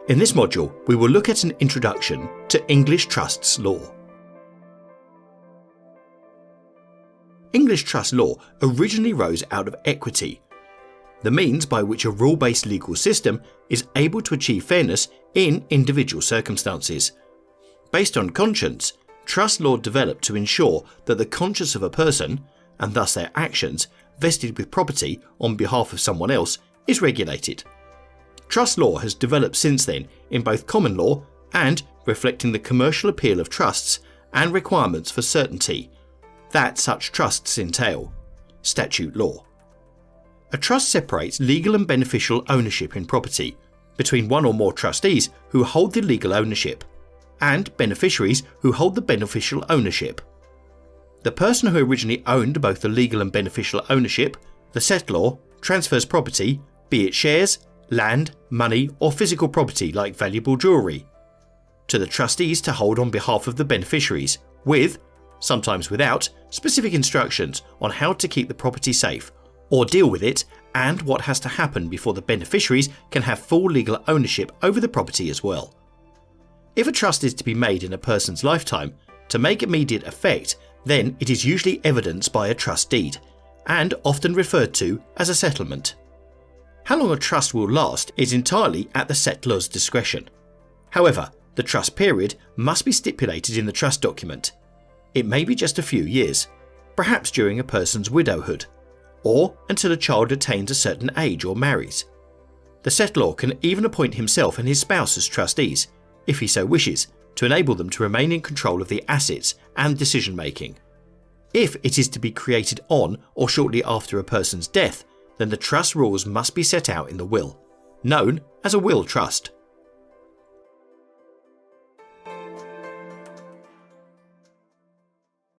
In this module, we will look at an introduction to English trusts law. English trust law originally rose out of equity, the means by which a rule-based legal system is able to achieve fairness in individual circumstances. Based on conscience, trust law developed to ensure that the conscience of a person, and thus their actions, vested with property on behalf of someone else, is regulated. Trust law has developed since then in both common law and reflecting the commercial appeal of trusts and requirements for certainty that such trusts entail. Statute law. A trust separates legal and beneficial ownership in property between one or more trustees who hold the legal ownership and beneficiaries who hold the beneficial ownership. The person who originally owned both the legal and beneficial ownership, the settlor, transfers property, be it shares, land, money or physical property like valuable jewellery, to the trustees to hold on behalf of the beneficiaries with, sometimes without, specific instructions on how to keep the property safe or deal with it and what has to happen before the beneficiaries can have full legal ownership over the property as well. If a trust is to be made in a person's lifetime to make immediate effect, then it is usually evidenced by a trust deed and often referred to as a settlement. How long a trust will last is entirely at the settlor's discretion. However, the trust period must be stipulated in the trust document. It may be just a few years, perhaps during a person's widowhood, or until a child attains a certain age or marries. The settlor can even appoint himself and his spouse as trustees, if he so wishes, to enable them to remain in control of the assets and decision making. If it is to be created on or shortly after a person's death, then the trust rules must be set out in the will, known as a will trust.